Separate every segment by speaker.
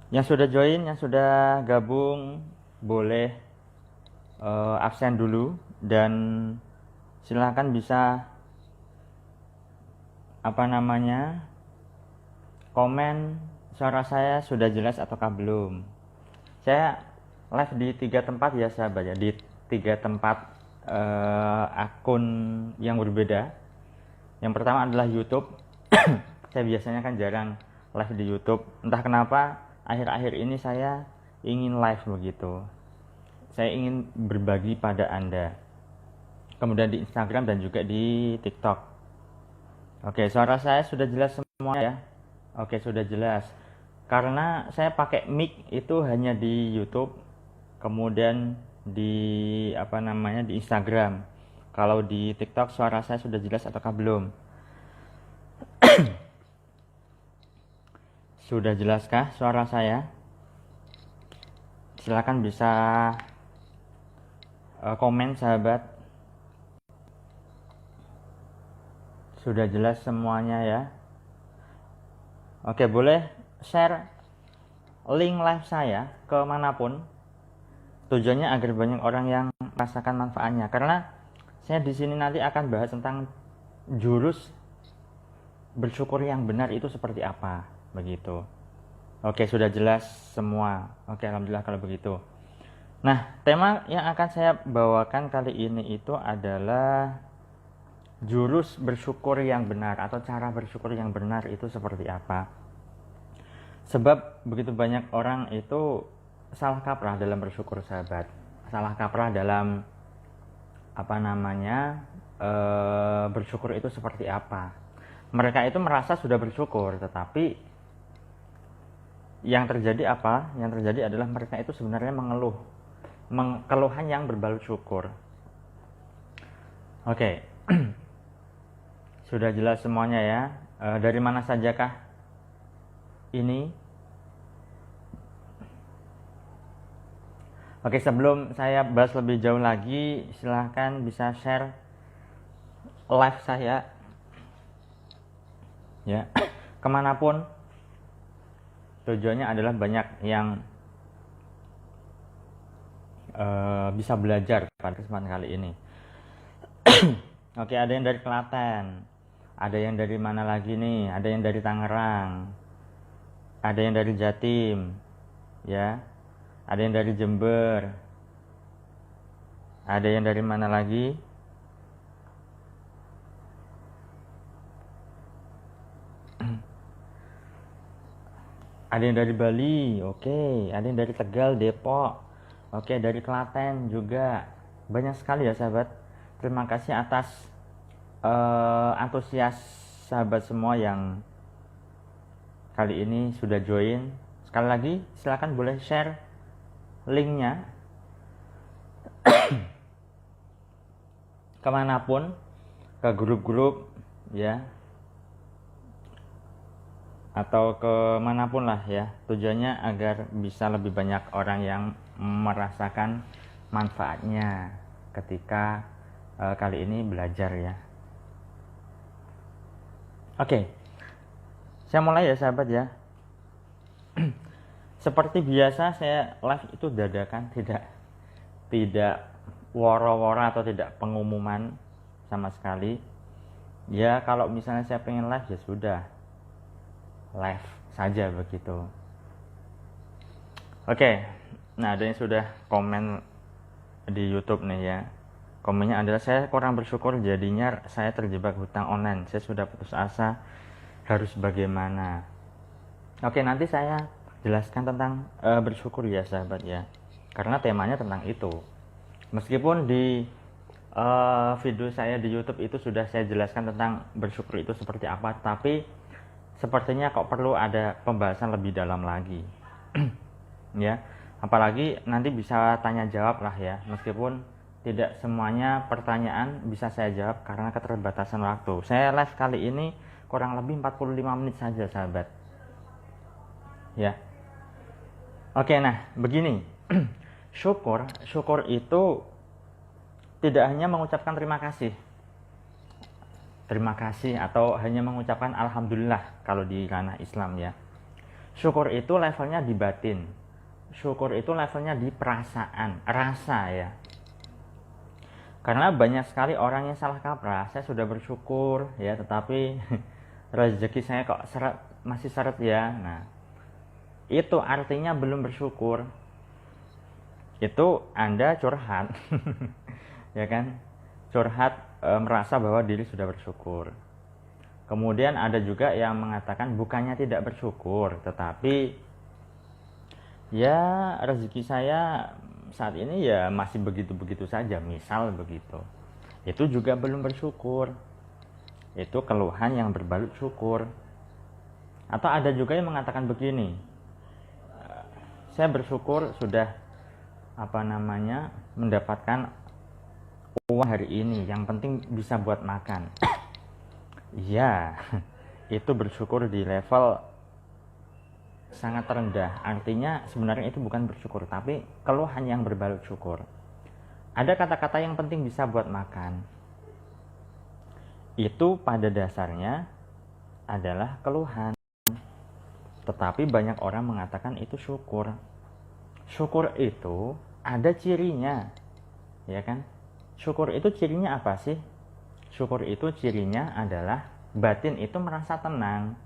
Speaker 1: Yang sudah join, yang sudah gabung, boleh absen dulu dan silahkan bisa komen suara saya sudah jelas ataukah belum. Saya live di 3 tempat ya sahabat ya, di 3 tempat akun yang berbeda. Yang pertama adalah YouTube. Saya biasanya kan jarang live di YouTube, entah kenapa akhir-akhir ini saya ingin live begitu. Saya ingin berbagi pada Anda. Kemudian di Instagram dan juga di TikTok. Oke, suara saya sudah jelas semua ya. Oke, sudah jelas. Karena saya pakai mic itu hanya di YouTube, kemudian di di Instagram. Kalau di TikTok suara saya sudah jelas ataukah belum? Sudah jelaskah suara saya? Silakan bisa komen sahabat. Sudah jelas semuanya ya. Oke, boleh share link live saya ke manapun. Tujuannya agar banyak orang yang merasakan manfaatnya. Karena saya di sini nanti akan bahas tentang jurus bersyukur yang benar itu seperti apa, begitu. Oke, sudah jelas semua. Oke, alhamdulillah kalau begitu. Nah, tema yang akan saya bawakan kali ini itu adalah jurus bersyukur yang benar atau cara bersyukur yang benar itu seperti apa. Sebab begitu banyak orang itu salah kaprah dalam bersyukur sahabat. Salah kaprah dalam bersyukur itu seperti apa. Mereka itu merasa sudah bersyukur, tetapi yang terjadi apa? Yang terjadi adalah mereka itu sebenarnya mengeluh. Keluhan yang berbalut syukur. Oke. Sudah jelas semuanya ya. Dari mana sajakah ini? Oke, sebelum saya bahas lebih jauh lagi, silahkan bisa share live saya ya kemanapun. Tujuannya adalah banyak yang bisa belajar pada kesempatan kali ini. Oke, ada yang dari Klaten, ada yang dari mana lagi nih, ada yang dari Tangerang, ada yang dari Jatim ya, ada yang dari Jember, ada yang dari mana lagi, ada yang dari Bali, oke, ada yang dari Tegal, Depok, oke, dari Klaten juga. Banyak sekali ya sahabat. Terima kasih atas antusias sahabat semua yang kali ini sudah join. Sekali lagi silakan boleh share linknya kemanapun, ke grup-grup ya, atau kemanapun lah ya. Tujuannya agar bisa lebih banyak orang yang merasakan manfaatnya ketika kali ini belajar ya. Oke, saya mulai ya sahabat ya. Seperti biasa saya live itu dadakan, tidak woro-woro atau tidak pengumuman sama sekali. Ya kalau misalnya saya pengen live ya sudah live saja begitu. Oke, nah ada yang sudah komen di YouTube nih ya. Komennya adalah, saya kurang bersyukur jadinya saya terjebak hutang online. Saya sudah putus asa, harus bagaimana? Oke, nanti saya jelaskan tentang bersyukur ya sahabat ya. Karena temanya tentang itu. Meskipun di video saya di YouTube itu sudah saya jelaskan tentang bersyukur itu seperti apa, tapi sepertinya kok perlu ada pembahasan lebih dalam lagi. Ya, apalagi nanti bisa tanya jawab lah ya, meskipun tidak semuanya pertanyaan bisa saya jawab karena keterbatasan waktu. Saya live kali ini kurang lebih 45 menit saja sahabat ya. Oke, nah begini. Syukur itu tidak hanya mengucapkan terima kasih atau hanya mengucapkan alhamdulillah kalau di ranah Islam ya. Syukur itu levelnya di batin. Syukur itu levelnya di perasaan, rasa ya. Karena banyak sekali orang yang salah kaprah. Saya sudah bersyukur ya, tetapi rezeki saya kok masih seret ya. Nah, itu artinya belum bersyukur. Itu Anda curhat. Ya kan? Curhat merasa bahwa diri sudah bersyukur. Kemudian ada juga yang mengatakan bukannya tidak bersyukur, tetapi ya rezeki saya saat ini ya masih begitu-begitu saja, misal begitu. Itu juga belum bersyukur. Itu keluhan yang berbalut syukur. Atau ada juga yang mengatakan begini, saya bersyukur sudah mendapatkan uang hari ini, yang penting bisa buat makan. Iya, itu bersyukur di level sangat rendah. Artinya sebenarnya itu bukan bersyukur, tapi keluhan yang berbalut syukur. Ada kata-kata yang penting bisa buat makan. Itu pada dasarnya adalah keluhan. Tetapi banyak orang mengatakan itu syukur. Syukur itu ada cirinya, ya kan? Syukur itu cirinya apa sih? Syukur itu cirinya adalah batin itu merasa tenang.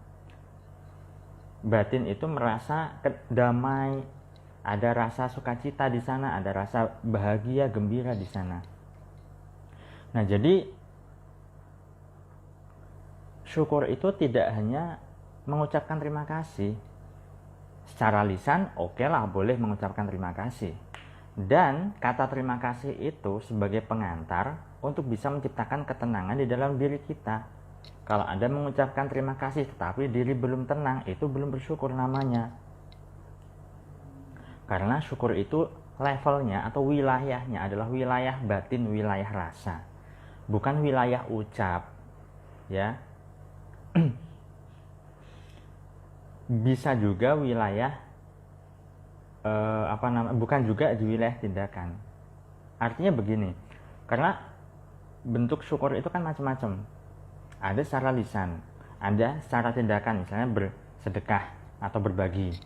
Speaker 1: Batin itu merasa damai, ada rasa sukacita di sana, ada rasa bahagia, gembira di sana. Nah, jadi syukur itu tidak hanya mengucapkan terima kasih. Secara lisan, oke lah, boleh mengucapkan terima kasih. Dan kata terima kasih itu sebagai pengantar untuk bisa menciptakan ketenangan di dalam diri kita. Kalau Anda mengucapkan terima kasih tetapi diri belum tenang, itu belum bersyukur namanya. Karena syukur itu levelnya atau wilayahnya adalah wilayah batin, wilayah rasa, bukan wilayah ucap, ya. Bisa juga wilayah bukan juga di wilayah tindakan. Artinya begini, karena bentuk syukur itu kan macam-macam. Ada secara lisan, ada secara tindakan, misalnya bersedekah atau berbagi.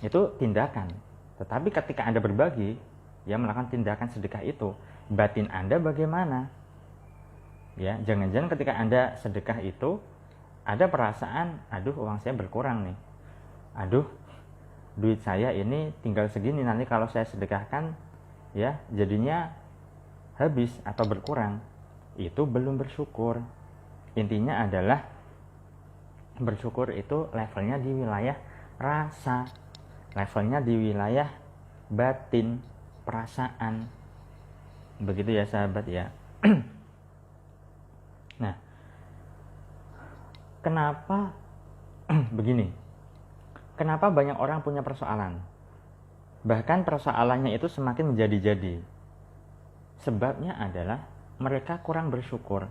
Speaker 1: Itu tindakan. Tetapi ketika Anda berbagi, ya melakukan tindakan sedekah itu, batin Anda bagaimana? Ya, jangan-jangan ketika Anda sedekah itu ada perasaan, aduh uang saya berkurang nih. Aduh, duit saya ini tinggal segini, nanti kalau saya sedekahkan ya jadinya habis atau berkurang. Itu belum bersyukur. Intinya adalah bersyukur itu levelnya di wilayah rasa, levelnya di wilayah batin, perasaan. Begitu ya sahabat ya. Nah, kenapa begini? Kenapa banyak orang punya persoalan? Bahkan persoalannya itu semakin menjadi-jadi. Sebabnya adalah mereka kurang bersyukur.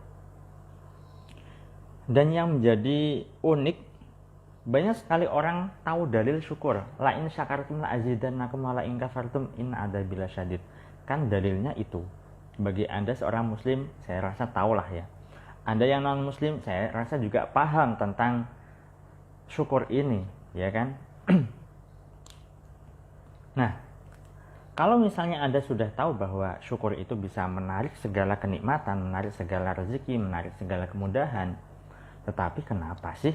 Speaker 1: Dan yang menjadi unik, banyak sekali orang tahu dalil syukur. La in syakartum la azidannakum wa la in kafartum in adzabi lasyadid. Kan dalilnya itu. Bagi Anda seorang muslim, saya rasa tahulah ya. Anda yang non muslim, saya rasa juga paham tentang syukur ini, ya kan? Nah, kalau misalnya Anda sudah tahu bahwa syukur itu bisa menarik segala kenikmatan, menarik segala rezeki, menarik segala kemudahan, tetapi kenapa sih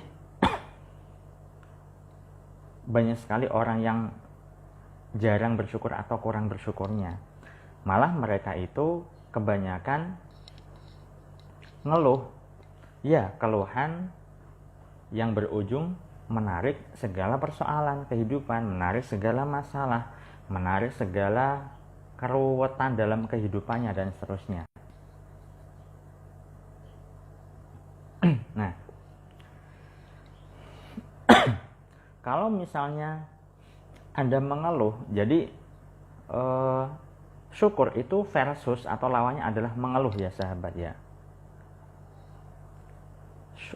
Speaker 1: banyak sekali orang yang jarang bersyukur atau kurang bersyukurnya? Malah mereka itu kebanyakan ngeluh. Ya, keluhan yang berujung menarik segala persoalan kehidupan, menarik segala masalah, menarik segala keruwetan dalam kehidupannya dan seterusnya. Nah, kalau misalnya Anda mengeluh, jadi syukur itu versus atau lawannya adalah mengeluh ya sahabat ya.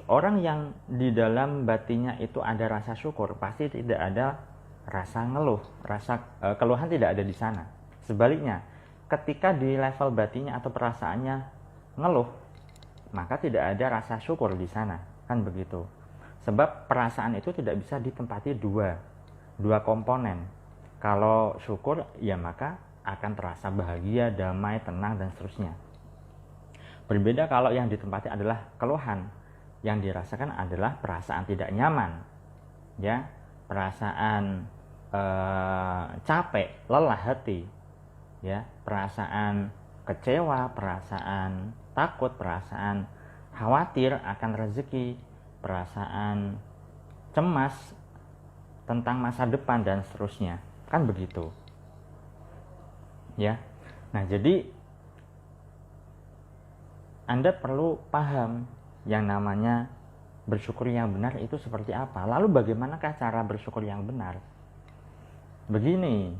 Speaker 1: Orang yang di dalam batinnya itu ada rasa syukur, pasti tidak ada rasa ngeluh, rasa keluhan tidak ada di sana. Sebaliknya, ketika di level batinnya atau perasaannya ngeluh, maka tidak ada rasa syukur di sana, kan begitu. Sebab perasaan itu tidak bisa ditempati dua. dua komponen. Kalau syukur, ya maka akan terasa bahagia, damai, tenang, dan seterusnya. Berbeda kalau yang ditempati adalah keluhan. Yang dirasakan adalah perasaan tidak nyaman, ya, perasaan capek, lelah hati, ya, perasaan kecewa, perasaan takut, perasaan khawatir akan rezeki, perasaan cemas tentang masa depan, dan seterusnya. Kan begitu, ya. Nah, jadi Anda perlu paham yang namanya bersyukur yang benar itu seperti apa. Lalu bagaimanakah cara bersyukur yang benar? Begini,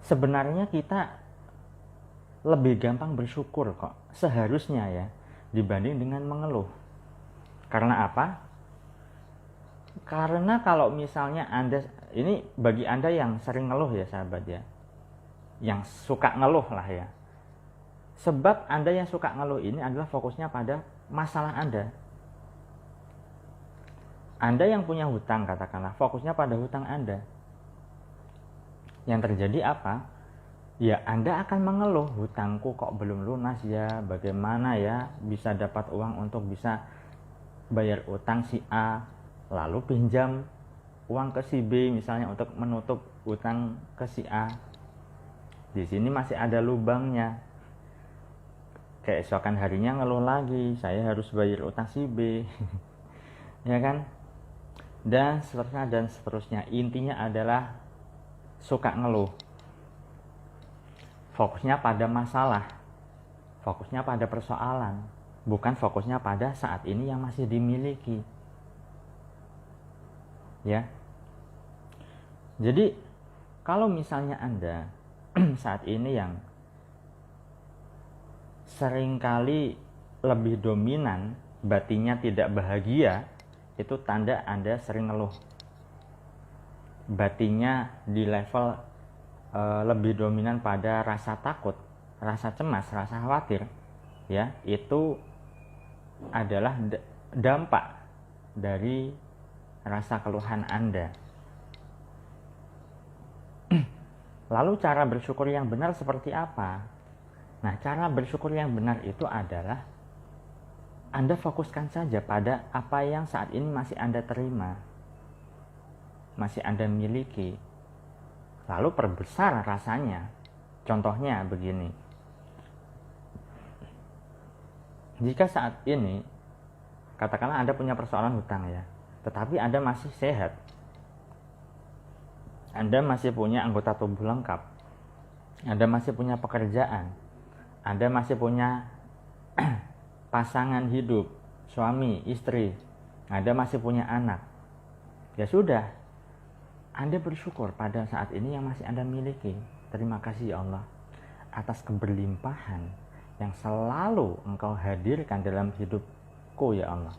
Speaker 1: sebenarnya kita lebih gampang bersyukur kok, seharusnya ya, dibanding dengan mengeluh. Karena apa? Karena kalau misalnya Anda, ini bagi Anda yang sering ngeluh ya sahabat ya, yang suka ngeluh lah ya. Sebab Anda yang suka ngeluh ini adalah fokusnya pada masalah Anda. Anda yang punya hutang, katakanlah, fokusnya pada hutang Anda. Yang terjadi apa? Ya, Anda akan mengeluh, hutangku kok belum lunas ya, bagaimana ya bisa dapat uang untuk bisa bayar utang si A, lalu pinjam uang ke si B misalnya untuk menutup utang ke si A. Di sini masih ada lubangnya. Keesokan harinya ngeluh lagi, saya harus bayar utang si B. Ya kan? Dan seterusnya dan seterusnya. Intinya adalah suka ngeluh. Fokusnya pada masalah, fokusnya pada persoalan, bukan fokusnya pada saat ini yang masih dimiliki. Ya. Jadi kalau misalnya Anda saat ini yang seringkali lebih dominan, batinnya tidak bahagia, itu tanda Anda sering ngeluh. Batinnya di level lebih dominan pada rasa takut, rasa cemas, rasa khawatir, ya, itu adalah dampak dari rasa keluhan Anda. Lalu cara bersyukur yang benar seperti apa? Nah, cara bersyukur yang benar itu adalah Anda fokuskan saja pada apa yang saat ini masih Anda terima, masih Anda miliki. Lalu perbesar rasanya. Contohnya begini. Jika saat ini, katakanlah Anda punya persoalan hutang ya, tetapi Anda masih sehat, Anda masih punya anggota tubuh lengkap, Anda masih punya pekerjaan, Anda masih punya pasangan hidup, suami, istri, Anda masih punya anak. Ya sudah, Anda bersyukur pada saat ini yang masih Anda miliki. Terima kasih ya Allah atas keberlimpahan yang selalu Engkau hadirkan dalam hidupku ya Allah.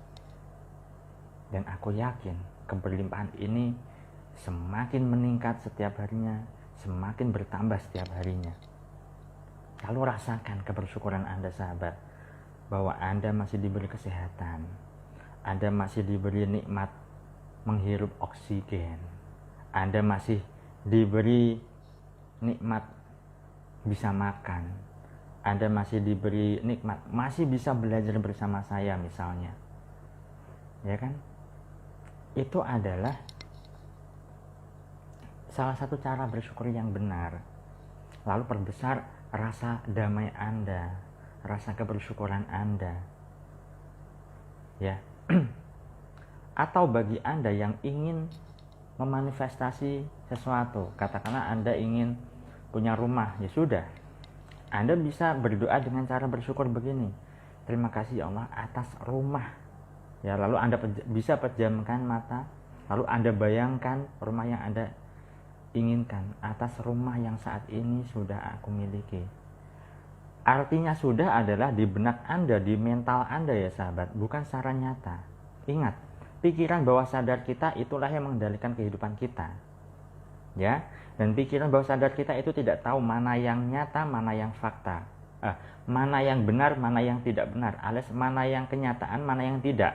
Speaker 1: Dan aku yakin keberlimpahan ini semakin meningkat setiap harinya, semakin bertambah setiap harinya. Lalu rasakan kebersyukuran Anda sahabat, bahwa Anda masih diberi kesehatan, Anda masih diberi nikmat menghirup oksigen, Anda masih diberi nikmat bisa makan, Anda masih diberi nikmat masih bisa belajar bersama saya misalnya, ya kan? Itu adalah salah satu cara bersyukur yang benar. Lalu perbesar rasa damai Anda, rasa kebersyukuran Anda, ya. Atau bagi Anda yang ingin memanifestasi sesuatu, katakanlah Anda ingin punya rumah, ya sudah, Anda bisa berdoa dengan cara bersyukur begini. Terima kasih ya Allah atas rumah, ya. Lalu Anda bisa pejamkan mata, lalu Anda bayangkan rumah yang Anda inginkan, atas rumah yang saat ini sudah aku miliki. Artinya sudah adalah di benak Anda, di mental Anda ya sahabat, bukan secara nyata. Ingat, pikiran bawah sadar kita itulah yang mengendalikan kehidupan kita, ya. Dan pikiran bawah sadar kita itu tidak tahu mana yang nyata, mana yang fakta, mana yang benar, mana yang tidak benar, alias mana yang kenyataan, mana yang tidak.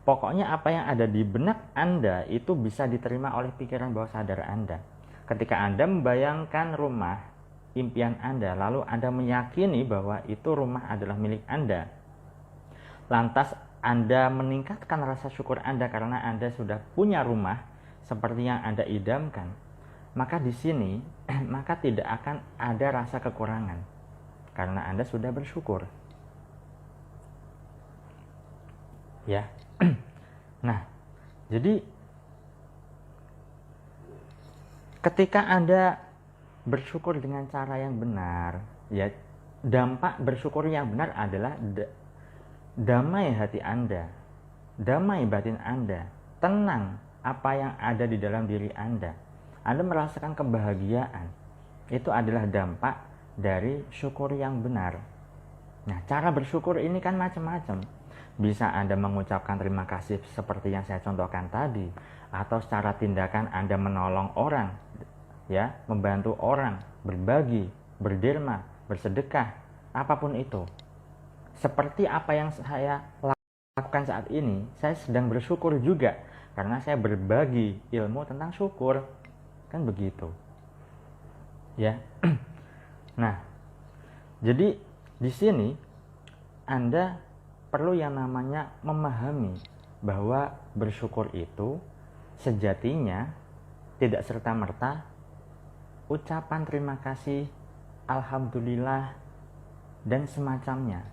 Speaker 1: Pokoknya apa yang ada di benak Anda itu bisa diterima oleh pikiran bawah sadar Anda. Ketika Anda membayangkan rumah impian Anda, lalu Anda meyakini bahwa itu rumah adalah milik Anda. Lantas Anda meningkatkan rasa syukur Anda karena Anda sudah punya rumah seperti yang Anda idamkan. Maka di sini maka tidak akan ada rasa kekurangan karena Anda sudah bersyukur. Ya. Nah, jadi ketika Anda bersyukur dengan cara yang benar, ya, dampak bersyukur yang benar adalah damai hati Anda, damai batin Anda, tenang apa yang ada di dalam diri Anda. Anda merasakan kebahagiaan. Itu adalah dampak dari syukur yang benar. Nah, cara bersyukur ini kan macam-macam. Bisa Anda mengucapkan terima kasih seperti yang saya contohkan tadi, atau secara tindakan Anda menolong orang, ya, membantu orang, berbagi, berderma, bersedekah, apapun itu. Seperti apa yang saya lakukan saat ini, saya sedang bersyukur juga karena saya berbagi ilmu tentang syukur. Kan begitu. Ya. Nah, jadi di sini Anda perlu yang namanya memahami bahwa bersyukur itu sejatinya tidak serta-merta ucapan terima kasih, alhamdulillah, dan semacamnya.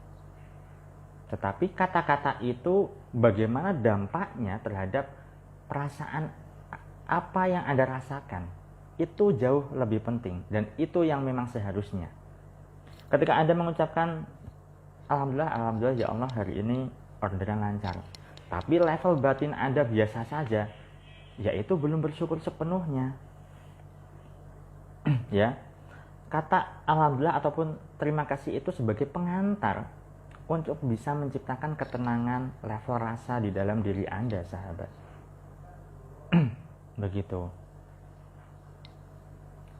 Speaker 1: Tetapi kata-kata itu bagaimana dampaknya terhadap perasaan apa yang Anda rasakan, itu jauh lebih penting dan itu yang memang seharusnya. Ketika Anda mengucapkan alhamdulillah ya Allah hari ini orderan lancar, tapi level batin Anda biasa saja, yaitu belum bersyukur sepenuhnya. Ya, kata alhamdulillah ataupun terima kasih itu sebagai pengantar untuk bisa menciptakan ketenangan level rasa di dalam diri Anda, sahabat. Begitu.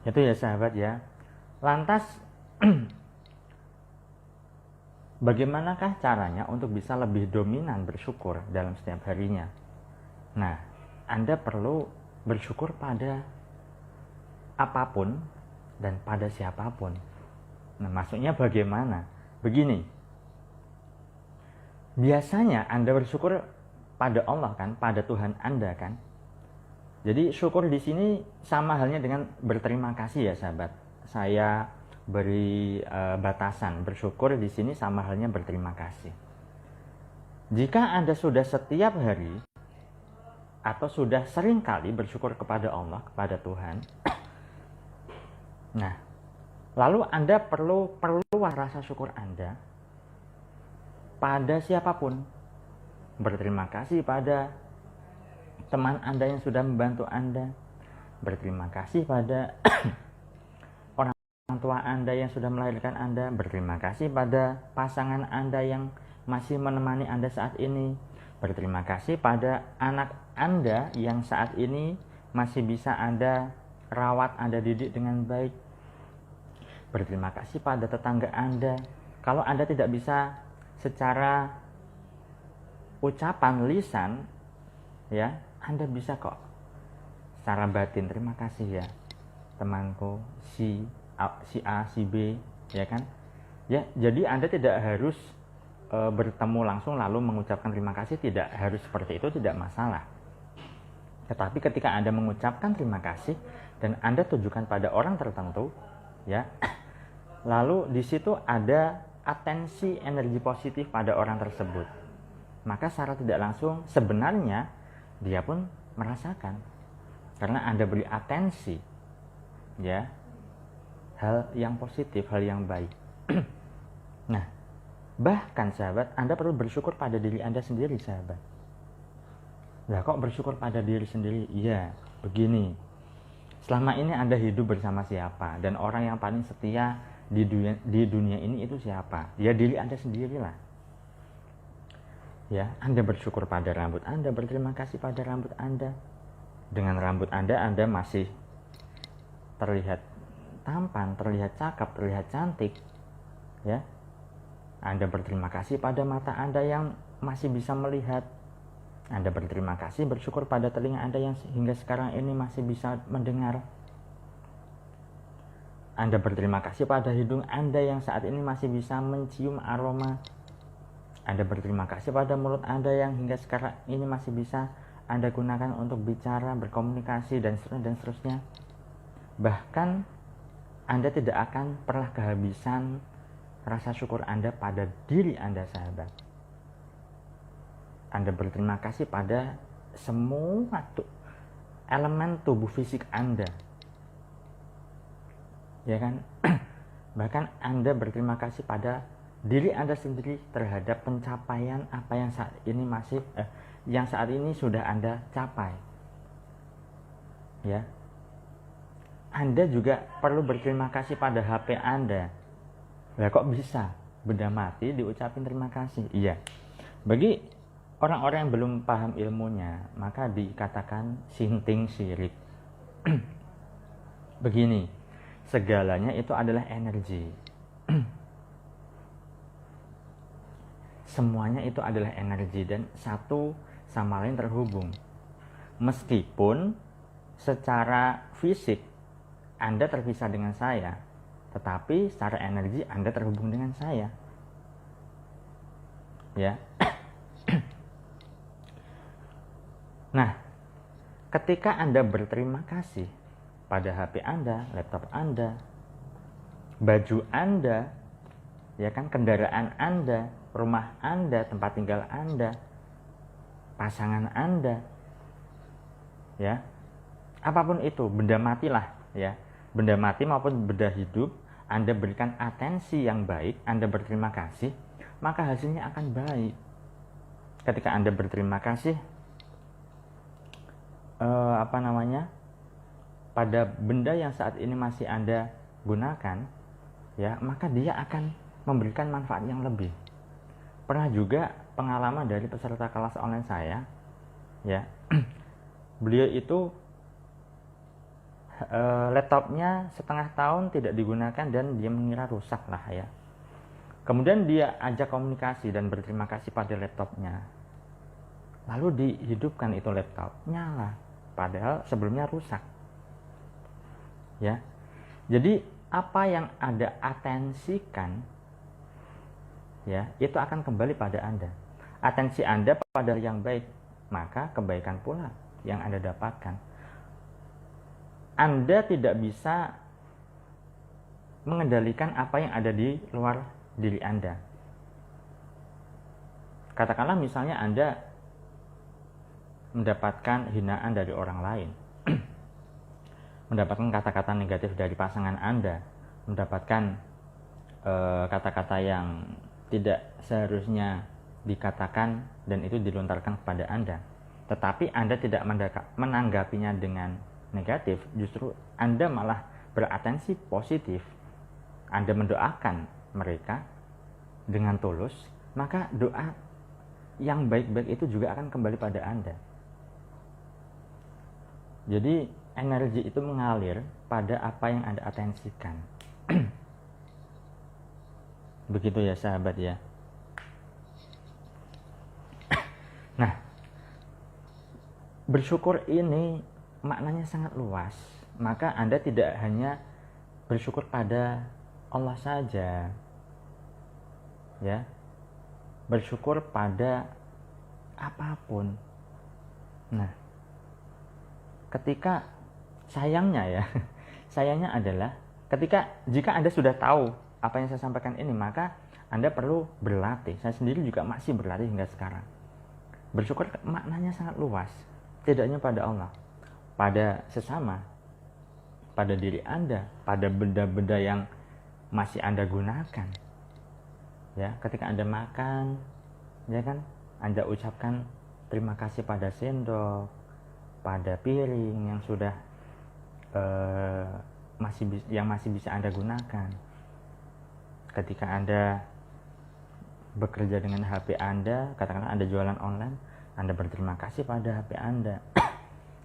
Speaker 1: Itu ya sahabat ya. Lantas bagaimanakah caranya untuk bisa lebih dominan bersyukur dalam setiap harinya? Nah, Anda perlu bersyukur pada apapun dan pada siapapun. Nah, maksudnya bagaimana? Begini. Biasanya Anda bersyukur pada Allah kan, pada Tuhan Anda kan. Jadi syukur di sini sama halnya dengan berterima kasih ya sahabat. Saya beri batasan, bersyukur di sini sama halnya berterima kasih. Jika Anda sudah setiap hari atau sudah sering kali bersyukur kepada Allah, kepada Tuhan, nah, lalu Anda perlu rasa syukur Anda pada siapapun. Berterima kasih pada teman Anda yang sudah membantu Anda, berterima kasih pada orang tua Anda yang sudah melahirkan Anda, berterima kasih pada pasangan Anda yang masih menemani Anda saat ini, berterima kasih pada anak Anda yang saat ini masih bisa Anda rawat, Anda didik dengan baik, berterima kasih pada tetangga Anda. Kalau Anda tidak bisa secara ucapan lisan, ya, Anda bisa kok secara batin, terima kasih ya temanku si A, si B, ya kan? Ya, jadi Anda tidak harus bertemu langsung lalu mengucapkan terima kasih, tidak harus seperti itu, tidak masalah. Tetapi ketika Anda mengucapkan terima kasih dan Anda tujukan pada orang tertentu, ya, lalu di situ ada atensi energi positif pada orang tersebut, maka secara tidak langsung sebenarnya dia pun merasakan karena Anda beri atensi, ya, hal yang positif, hal yang baik. Nah, bahkan sahabat, Anda perlu bersyukur pada diri Anda sendiri, sahabat. Nah, kok bersyukur pada diri sendiri? Iya, begini. Selama ini Anda hidup bersama siapa? Dan orang yang paling setia di dunia ini itu siapa? Ya diri Anda sendirilah. Ya, Anda bersyukur pada rambut Anda, berterima kasih pada rambut Anda. Dengan rambut Anda masih terlihat tampan, terlihat cakep, terlihat cantik. Ya, Anda berterima kasih pada mata Anda yang masih bisa melihat. Anda berterima kasih, bersyukur pada telinga Anda yang hingga sekarang ini masih bisa mendengar. Anda berterima kasih pada hidung Anda yang saat ini masih bisa mencium aroma. Anda berterima kasih pada mulut Anda yang hingga sekarang ini masih bisa Anda gunakan untuk bicara, berkomunikasi, dan seterusnya. Bahkan Anda tidak akan pernah kehabisan rasa syukur Anda pada diri Anda, sahabat. Anda berterima kasih pada semua elemen tubuh fisik Anda, ya kan? Bahkan Anda berterima kasih pada diri Anda sendiri terhadap pencapaian apa yang saat ini yang saat ini sudah Anda capai. Ya. Anda juga perlu berterima kasih pada HP Anda. Lah kok bisa benda mati diucapin terima kasih? Iya. Bagi orang-orang yang belum paham ilmunya, maka dikatakan sinting sirik. Begini, segalanya itu adalah energi. Semuanya itu adalah energi dan satu sama lain terhubung. Meskipun secara fisik Anda terpisah dengan saya, tetapi secara energi Anda terhubung dengan saya. Ya. Nah, ketika Anda berterima kasih pada HP Anda, laptop Anda, baju Anda, ya kan, kendaraan Anda, rumah Anda, tempat tinggal Anda, pasangan Anda, ya, apapun itu, benda mati lah, ya, benda mati maupun benda hidup, Anda berikan atensi yang baik, Anda berterima kasih, maka hasilnya akan baik. Ketika Anda berterima kasih, pada benda yang saat ini masih Anda gunakan, ya, maka dia akan memberikan manfaat yang lebih. Pernah juga pengalaman dari peserta kelas online saya, ya, beliau itu laptopnya setengah tahun tidak digunakan dan dia mengira rusak lah, ya. Kemudian dia ajak komunikasi dan berterima kasih pada laptopnya, lalu dihidupkan itu laptop, nyala, padahal sebelumnya rusak, ya. Jadi apa yang Anda atensikan, ya, itu akan kembali pada Anda. Atensi Anda pada yang baik, maka kebaikan pula yang Anda dapatkan. Anda tidak bisa mengendalikan apa yang ada di luar diri Anda. Katakanlah misalnya Anda mendapatkan hinaan dari orang lain, mendapatkan kata-kata negatif dari pasangan Anda, mendapatkan kata-kata yang tidak seharusnya dikatakan dan itu dilontarkan kepada Anda, tetapi Anda tidak menanggapinya dengan negatif, justru Anda malah beratensi positif, Anda mendoakan mereka dengan tulus, maka doa yang baik-baik itu juga akan kembali pada Anda. Jadi energi itu mengalir pada apa yang Anda atensikan. Begitu ya, sahabat, ya. Nah, bersyukur ini maknanya sangat luas. Maka Anda tidak hanya bersyukur pada Allah saja, ya. Bersyukur pada apapun. Nah, ketika sayangnya adalah jika Anda sudah tahu apa yang saya sampaikan ini, maka Anda perlu berlatih. Saya sendiri juga masih berlatih hingga sekarang. Bersyukur maknanya sangat luas, tidak hanya pada Allah, pada sesama, pada diri Anda, pada benda-benda yang masih Anda gunakan. Ya, ketika Anda makan, ya kan, Anda ucapkan terima kasih pada sendok, pada piring yang sudah masih bisa Anda gunakan. Ketika Anda bekerja dengan HP Anda, katakanlah Anda jualan online, Anda berterima kasih pada HP Anda.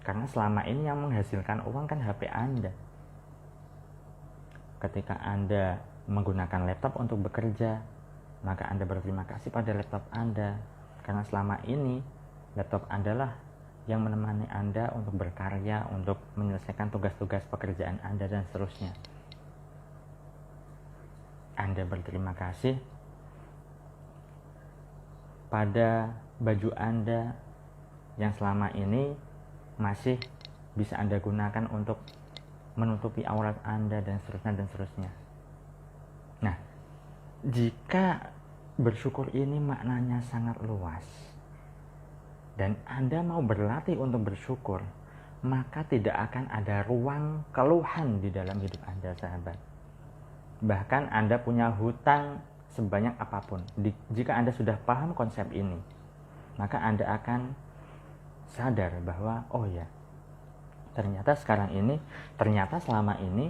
Speaker 1: Karena selama ini yang menghasilkan uang kan HP Anda. Ketika Anda menggunakan laptop untuk bekerja, maka Anda berterima kasih pada laptop Anda. Karena selama ini Laptop Anda lah yang menemani Anda untuk berkarya, untuk menyelesaikan tugas-tugas pekerjaan Anda dan seterusnya. Anda berterima kasih pada baju Anda yang selama ini masih bisa Anda gunakan untuk menutupi aurat Anda dan seterusnya dan seterusnya. Nah, jika bersyukur ini maknanya sangat luas dan Anda mau berlatih untuk bersyukur, maka tidak akan ada ruang keluhan di dalam hidup Anda, sahabat. Bahkan Anda punya hutang sebanyak apapun, jika Anda sudah paham konsep ini, maka Anda akan sadar bahwa oh ya, ternyata selama ini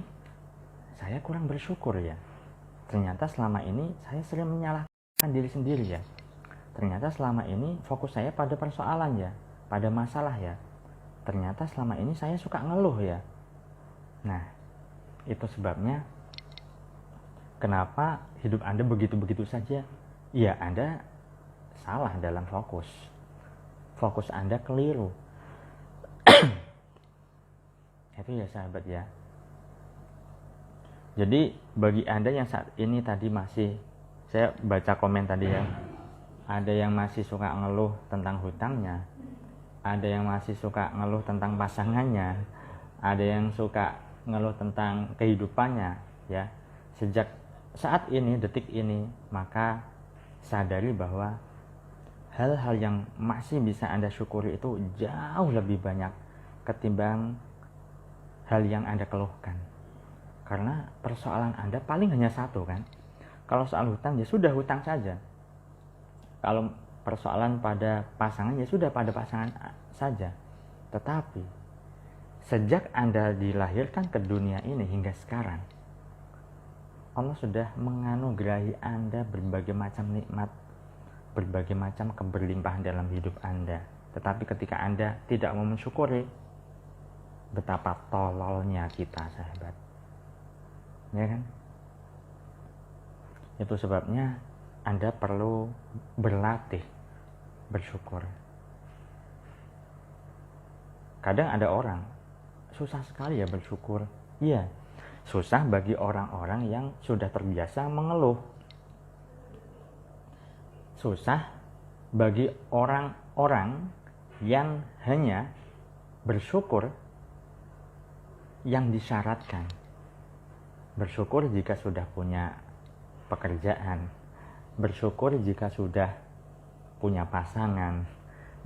Speaker 1: saya kurang bersyukur ya. Ternyata selama ini saya sering menyalahkan diri sendiri ya. Ternyata selama ini fokus saya pada persoalan ya, pada masalah ya. Ternyata selama ini saya suka ngeluh ya. Nah, itu sebabnya kenapa hidup Anda begitu-begitu saja? Ya, Anda salah dalam fokus. Fokus Anda keliru. Itu ya sahabat ya. Jadi bagi Anda yang saat ini tadi masih, saya baca komen tadi ya, ada yang masih suka ngeluh tentang hutangnya, ada yang masih suka ngeluh tentang pasangannya, ada yang suka ngeluh tentang kehidupannya ya. Sejak saat ini, detik ini, maka sadari bahwa hal-hal yang masih bisa Anda syukuri itu jauh lebih banyak ketimbang hal yang Anda keluhkan. Karena persoalan Anda paling hanya satu kan. Kalau soal hutang ya sudah hutang saja. Kalau persoalan pada pasangan ya sudah pada pasangan saja. Tetapi sejak Anda dilahirkan ke dunia ini hingga sekarang, Allah sudah menganugerahi Anda berbagai macam nikmat, berbagai macam keberlimpahan dalam hidup Anda. Tetapi ketika Anda tidak mau mensyukuri, betapa tololnya kita, sahabat. Ya kan? Itu sebabnya Anda perlu berlatih bersyukur. Kadang ada orang susah sekali ya bersyukur. Iya, susah bagi orang-orang yang sudah terbiasa mengeluh. Susah bagi orang-orang yang hanya bersyukur yang disyaratkan. Bersyukur jika sudah punya pekerjaan, bersyukur jika sudah punya pasangan,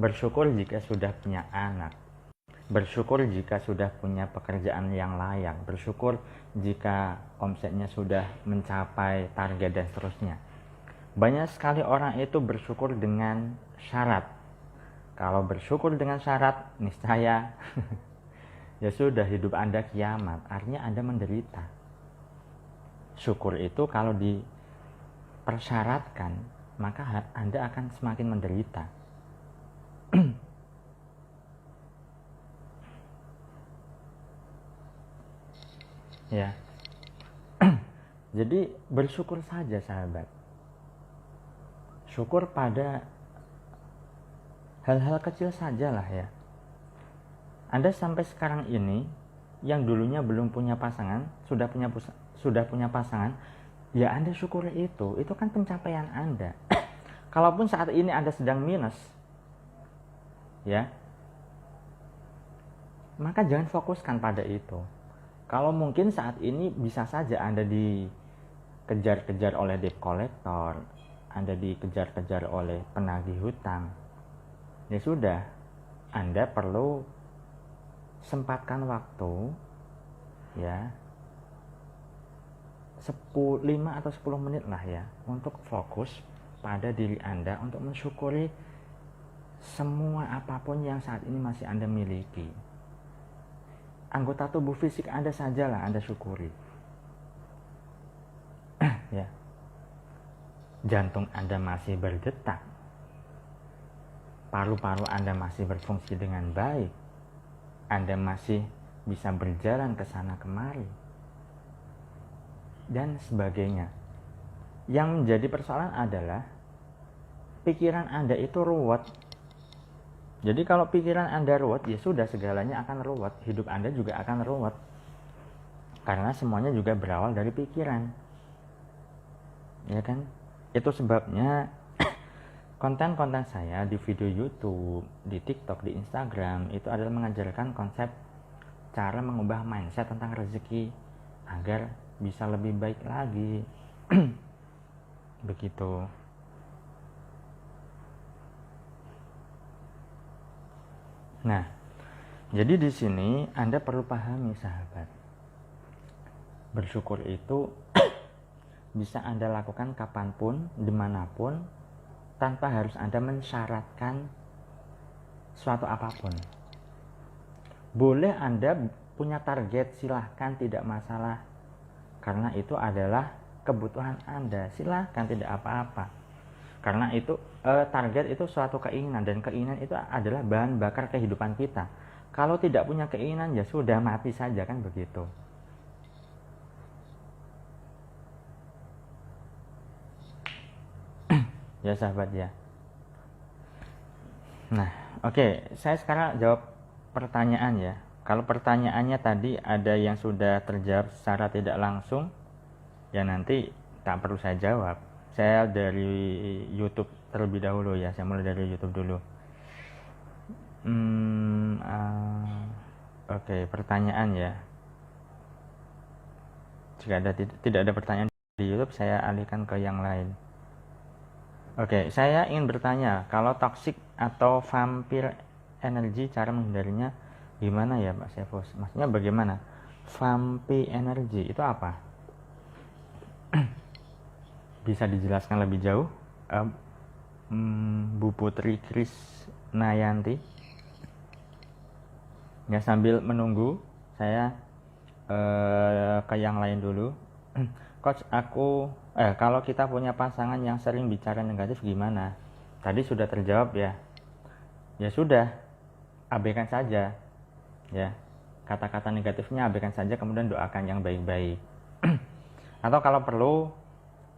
Speaker 1: bersyukur jika sudah punya anak, bersyukur jika sudah punya pekerjaan yang layak, bersyukur jika omsetnya sudah mencapai target dan seterusnya. Banyak sekali orang itu bersyukur dengan syarat. Kalau bersyukur dengan syarat, niscaya ya sudah, hidup Anda kiamat, artinya Anda menderita. Syukur itu kalau dipersyaratkan, maka Anda akan semakin menderita. Ya. Jadi bersyukur saja, sahabat. Syukur pada hal-hal kecil sajalah ya. Anda sampai sekarang ini, yang dulunya belum punya pasangan, sudah punya pasangan, ya Anda syukuri itu kan pencapaian Anda. Kalaupun saat ini Anda sedang minus, ya, maka jangan fokuskan pada itu. Kalau mungkin saat ini bisa saja Anda dikejar-kejar oleh debt collector, Anda dikejar-kejar oleh penagih hutang, ya sudah, Anda perlu sempatkan waktu, ya, 5 atau 10 menit lah ya, untuk fokus pada diri Anda, untuk mensyukuri semua apapun yang saat ini masih Anda miliki. Anggota tubuh fisik Anda sajalah Anda syukuri. Ya. Jantung Anda masih berdetak, paru-paru Anda masih berfungsi dengan baik, Anda masih bisa berjalan ke sana kemari, dan sebagainya. Yang menjadi persoalan adalah pikiran Anda itu ruwet, Jadi kalau pikiran Anda ruwet, ya sudah, segalanya akan ruwet. Hidup Anda juga akan ruwet. Karena semuanya juga berawal dari pikiran. Ya kan? Itu sebabnya konten-konten saya di video YouTube, di TikTok, di Instagram itu adalah mengajarkan konsep cara mengubah mindset tentang rezeki agar bisa lebih baik lagi. Begitu. Nah, jadi di sini Anda perlu pahami, sahabat. Bersyukur itu bisa Anda lakukan kapanpun, dimanapun, tanpa harus Anda mensyaratkan suatu apapun. Boleh Anda punya target, silahkan, tidak masalah. Karena itu adalah kebutuhan Anda, silahkan, tidak apa-apa. Karena itu target itu suatu keinginan, dan keinginan itu adalah bahan bakar kehidupan kita. Kalau tidak punya keinginan, ya sudah, mati saja, kan begitu. Ya sahabat ya. Nah, oke, saya sekarang jawab pertanyaan ya. Kalau pertanyaannya tadi ada yang sudah terjawab secara tidak langsung, ya nanti tak perlu saya jawab. Saya dari YouTube terlebih dahulu ya, saya mulai dari YouTube dulu. Oke, pertanyaan ya. Jika tidak ada pertanyaan di YouTube, saya alihkan ke yang lain. Oke, saya ingin bertanya, kalau toxic atau vampir energi, cara menghindarinya gimana ya Pak Sefus? Maksudnya bagaimana? Vampir energi itu apa? Bisa dijelaskan lebih jauh? Bu Putri Krisnayanti. Ya, sambil menunggu saya ke yang lain dulu. Coach, kalau kita punya pasangan yang sering bicara negatif gimana? Tadi sudah terjawab ya. Ya sudah, abaikan saja. Ya, kata-kata negatifnya abaikan saja, kemudian doakan yang baik-baik. Atau kalau perlu,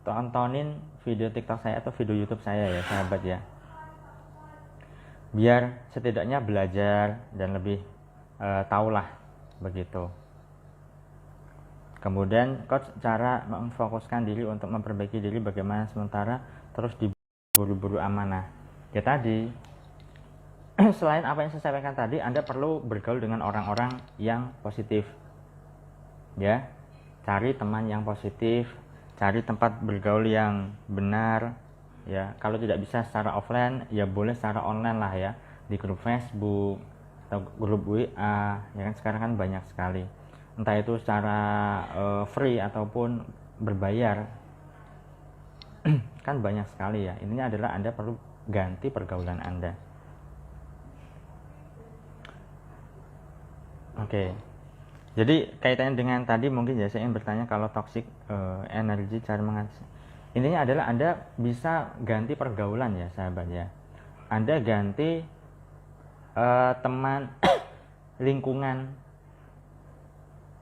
Speaker 1: tontonin video TikTok saya atau video YouTube saya ya sahabat ya. Biar setidaknya belajar dan lebih tahulah begitu. Kemudian coach, cara memfokuskan diri untuk memperbaiki diri bagaimana sementara terus diburu-buru amanah. Ya tadi, selain apa yang saya sampaikan tadi, Anda perlu bergaul dengan orang-orang yang positif. Ya, cari teman yang positif, cari tempat bergaul yang benar. Ya, kalau tidak bisa secara offline, ya boleh secara online lah ya, di grup Facebook atau grup WA. Ya kan sekarang kan banyak sekali. Entah itu secara free ataupun berbayar, kan banyak sekali ya. Intinya adalah Anda perlu ganti pergaulan Anda. Oke. Jadi kaitannya dengan tadi mungkin ya, saya ingin bertanya kalau toxic energi, cara mengatasi. Intinya adalah Anda bisa ganti pergaulan ya sahabat ya. Anda ganti teman, lingkungan.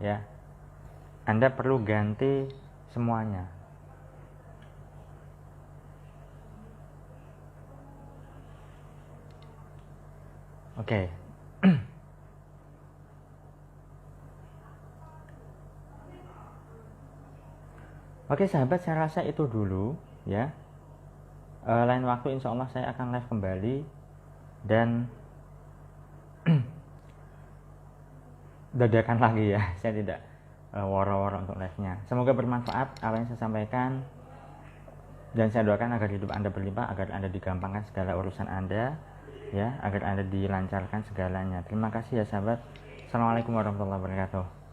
Speaker 1: Ya, Anda perlu ganti semuanya. Oke. Oke sahabat, saya rasa itu dulu ya. Lain waktu insya Allah saya akan live kembali dan dadakan lagi ya. Saya tidak woro-woro untuk live-nya. Semoga bermanfaat apa yang saya sampaikan, dan saya doakan agar hidup Anda berlimpah, agar Anda digampangkan segala urusan Anda ya, agar Anda dilancarkan segalanya. Terima kasih ya sahabat. Assalamualaikum warahmatullahi wabarakatuh.